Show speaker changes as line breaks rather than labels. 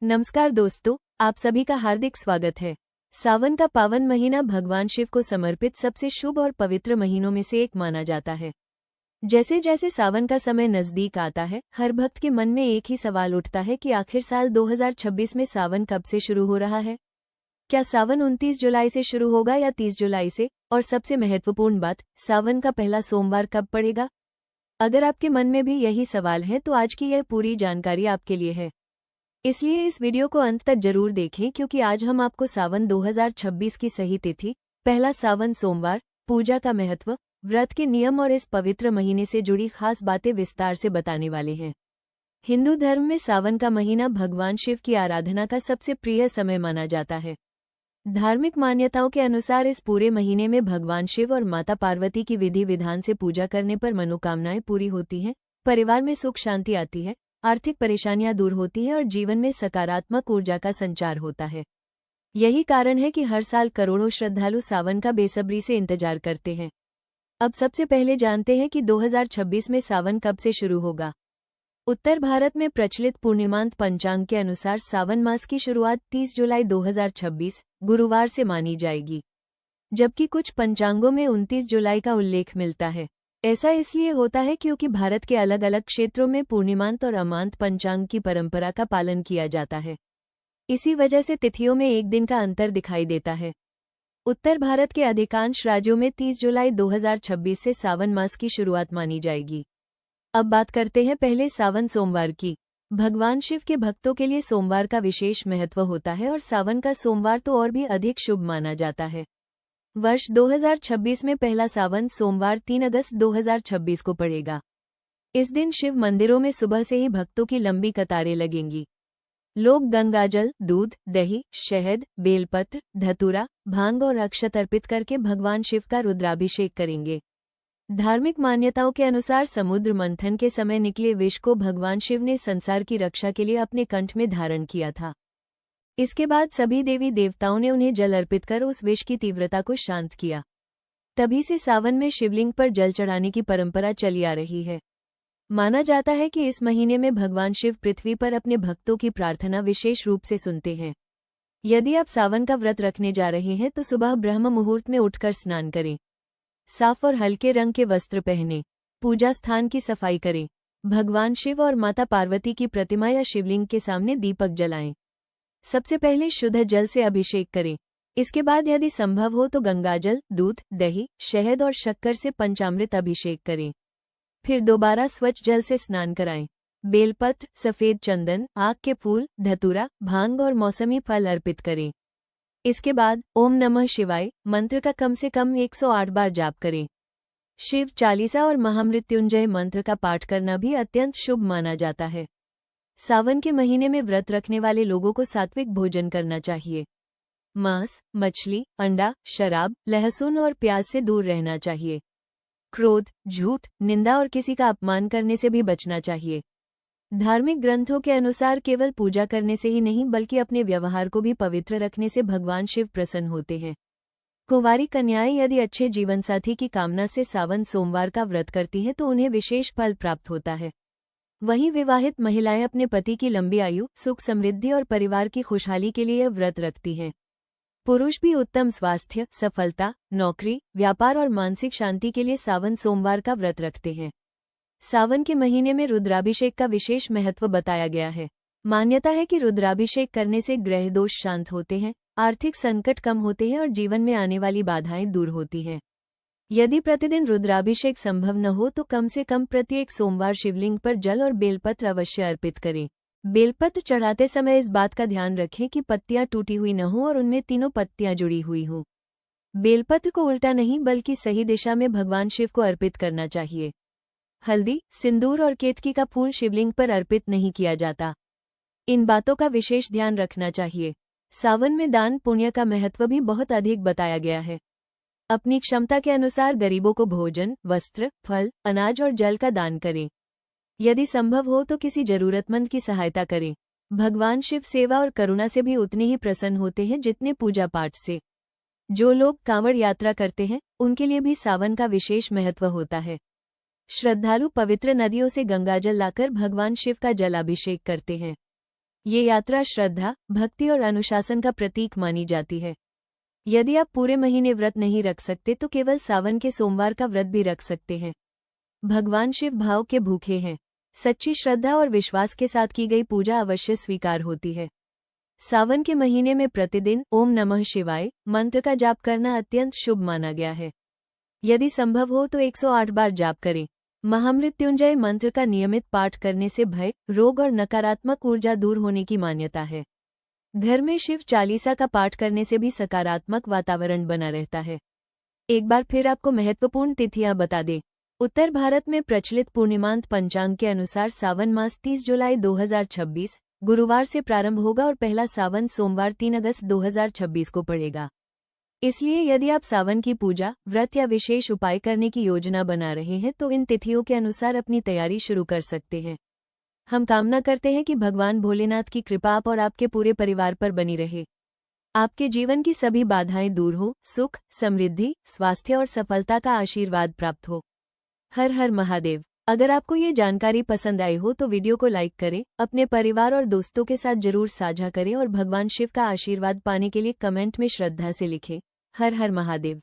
नमस्कार दोस्तों, आप सभी का हार्दिक स्वागत है। सावन का पावन महीना भगवान शिव को समर्पित सबसे शुभ और पवित्र महीनों में से एक माना जाता है। जैसे जैसे सावन का समय नजदीक आता है, हर भक्त के मन में एक ही सवाल उठता है कि आखिर साल 2026 में सावन कब से शुरू हो रहा है। क्या सावन 29 जुलाई से शुरू होगा या 30 जुलाई से? और सबसे महत्वपूर्ण बात, सावन का पहला सोमवार कब पड़ेगा? अगर आपके मन में भी यही सवाल है तो आज की यह पूरी जानकारी आपके लिए है। इसलिए इस वीडियो को अंत तक जरूर देखें, क्योंकि आज हम आपको सावन 2026 की सही तिथि, पहला सावन सोमवार, पूजा का महत्व, व्रत के नियम और इस पवित्र महीने से जुड़ी खास बातें विस्तार से बताने वाले हैं। हिंदू धर्म में सावन का महीना भगवान शिव की आराधना का सबसे प्रिय समय माना जाता है। धार्मिक मान्यताओं के अनुसार इस पूरे महीने में भगवान शिव और माता पार्वती की विधि विधान से पूजा करने पर मनोकामनाएं पूरी होती हैं, परिवार में सुख शांति आती है, आर्थिक परेशानियां दूर होती हैं और जीवन में सकारात्मक ऊर्जा का संचार होता है। यही कारण है कि हर साल करोड़ों श्रद्धालु सावन का बेसब्री से इंतजार करते हैं। अब सबसे पहले जानते हैं कि 2026 में सावन कब से शुरू होगा। उत्तर भारत में प्रचलित पूर्णिमांत पंचांग के अनुसार सावन मास की शुरुआत 30 जुलाई 2026 गुरुवार से मानी जाएगी, जबकि कुछ पंचांगों में 29 जुलाई का उल्लेख मिलता है। ऐसा इसलिए होता है क्योंकि भारत के अलग अलग क्षेत्रों में पूर्णिमांत और अमांत पंचांग की परंपरा का पालन किया जाता है। इसी वजह से तिथियों में एक दिन का अंतर दिखाई देता है। उत्तर भारत के अधिकांश राज्यों में 30 जुलाई 2026 से सावन मास की शुरुआत मानी जाएगी। अब बात करते हैं पहले सावन सोमवार की। भगवान शिव के भक्तों के लिए सोमवार का विशेष महत्व होता है और सावन का सोमवार तो और भी अधिक शुभ माना जाता है। वर्ष 2026 में पहला सावन सोमवार 3 अगस्त 2026 को पड़ेगा। इस दिन शिव मंदिरों में सुबह से ही भक्तों की लंबी कतारें लगेंगी। लोग गंगाजल, दूध, दही, शहद, बेलपत्र, धतूरा, भांग और अक्षत अर्पित करके भगवान शिव का रुद्राभिषेक करेंगे। धार्मिक मान्यताओं के अनुसार समुद्र मंथन के समय निकले विष को भगवान शिव ने संसार की रक्षा के लिए अपने कंठ में धारण किया था। इसके बाद सभी देवी देवताओं ने उन्हें जल अर्पित कर उस विष की तीव्रता को शांत किया। तभी से सावन में शिवलिंग पर जल चढ़ाने की परंपरा चली आ रही है। माना जाता है कि इस महीने में भगवान शिव पृथ्वी पर अपने भक्तों की प्रार्थना विशेष रूप से सुनते हैं। यदि आप सावन का व्रत रखने जा रहे हैं तो सुबह ब्रह्म मुहूर्त में उठकर स्नान करें, साफ और हल्के रंग के वस्त्र पहनें, पूजा स्थान की सफाई करें, भगवान शिव और माता पार्वती की प्रतिमा या शिवलिंग के सामने दीपक जलाएं। सबसे पहले शुद्ध जल से अभिषेक करें। इसके बाद यदि संभव हो तो गंगाजल, दूध, दही, शहद और शक्कर से पंचामृत अभिषेक करें। फिर दोबारा स्वच्छ जल से स्नान कराएं। बेलपत्र, सफेद चंदन, आक के फूल, धतूरा, भांग और मौसमी फल अर्पित करें। इसके बाद ओम नमः शिवाय मंत्र का कम से कम 108 बार जाप करें। शिव चालीसा और महामृत्युंजय मंत्र का पाठ करना भी अत्यंत शुभ माना जाता है। सावन के महीने में व्रत रखने वाले लोगों को सात्विक भोजन करना चाहिए। मांस, मछली, अंडा, शराब, लहसुन और प्याज से दूर रहना चाहिए। क्रोध, झूठ, निंदा और किसी का अपमान करने से भी बचना चाहिए। धार्मिक ग्रंथों के अनुसार केवल पूजा करने से ही नहीं बल्कि अपने व्यवहार को भी पवित्र रखने से भगवान शिव प्रसन्न होते हैं। कुंवारी कन्याएं यदि अच्छे जीवनसाथी की कामना से सावन सोमवार का व्रत करती हैं तो उन्हें विशेष फल प्राप्त होता है। वहीं विवाहित महिलाएं अपने पति की लंबी आयु, सुख समृद्धि और परिवार की खुशहाली के लिए व्रत रखती हैं। पुरुष भी उत्तम स्वास्थ्य, सफलता, नौकरी, व्यापार और मानसिक शांति के लिए सावन सोमवार का व्रत रखते हैं। सावन के महीने में रुद्राभिषेक का विशेष महत्व बताया गया है। मान्यता है कि रुद्राभिषेक करने से ग्रह दोष शांत होते हैं, आर्थिक संकट कम होते हैं और जीवन में आने वाली बाधाएं दूर होती हैं। यदि प्रतिदिन रुद्राभिषेक संभव न हो तो कम से कम प्रत्येक सोमवार शिवलिंग पर जल और बेलपत्र अवश्य अर्पित करें। बेलपत्र चढ़ाते समय इस बात का ध्यान रखें कि पत्तियां टूटी हुई न हो और उनमें तीनों पत्तियां जुड़ी हुई हो। बेलपत्र को उल्टा नहीं बल्कि सही दिशा में भगवान शिव को अर्पित करना चाहिए। हल्दी, सिंदूर और केतकी का फूल शिवलिंग पर अर्पित नहीं किया जाता। इन बातों का विशेष ध्यान रखना चाहिए। सावन में दान पुण्य का महत्व भी बहुत अधिक बताया गया है। अपनी क्षमता के अनुसार गरीबों को भोजन, वस्त्र, फल, अनाज और जल का दान करें। यदि संभव हो तो किसी जरूरतमंद की सहायता करें। भगवान शिव सेवा और करुणा से भी उतने ही प्रसन्न होते हैं जितने पूजा पाठ से। जो लोग कांवड़ यात्रा करते हैं उनके लिए भी सावन का विशेष महत्व होता है। श्रद्धालु पवित्र नदियों से गंगाजल लाकर भगवान शिव का जलाभिषेक करते हैं। ये यात्रा श्रद्धा, भक्ति और अनुशासन का प्रतीक मानी जाती है। यदि आप पूरे महीने व्रत नहीं रख सकते तो केवल सावन के सोमवार का व्रत भी रख सकते हैं। भगवान शिव भाव के भूखे हैं। सच्ची श्रद्धा और विश्वास के साथ की गई पूजा अवश्य स्वीकार होती है। सावन के महीने में प्रतिदिन ओम नमः शिवाय मंत्र का जाप करना अत्यंत शुभ माना गया है। यदि संभव हो तो 108 बार जाप करें। महामृत्युंजय मंत्र का नियमित पाठ करने से भय, रोग और नकारात्मक ऊर्जा दूर होने की मान्यता है। घर में शिव चालीसा का पाठ करने से भी सकारात्मक वातावरण बना रहता है। एक बार फिर आपको महत्वपूर्ण तिथियां बता दें। उत्तर भारत में प्रचलित पूर्णिमांत पंचांग के अनुसार सावन मास 30 जुलाई 2026 गुरुवार से प्रारंभ होगा और पहला सावन सोमवार 3 अगस्त 2026 को पड़ेगा। इसलिए यदि आप सावन की पूजा, व्रत या विशेष उपाय करने की योजना बना रहे हैं तो इन तिथियों के अनुसार अपनी तैयारी शुरू कर सकते हैं। हम कामना करते हैं कि भगवान भोलेनाथ की कृपा आप और आपके पूरे परिवार पर बनी रहे। आपके जीवन की सभी बाधाएं दूर हो, सुख, समृद्धि, स्वास्थ्य और सफलता का आशीर्वाद प्राप्त हो। हर हर महादेव। अगर आपको ये जानकारी पसंद आई हो तो वीडियो को लाइक करें, अपने परिवार और दोस्तों के साथ जरूर साझा करें और भगवान शिव का आशीर्वाद पाने के लिए कमेंट में श्रद्धा से लिखें, हर हर महादेव।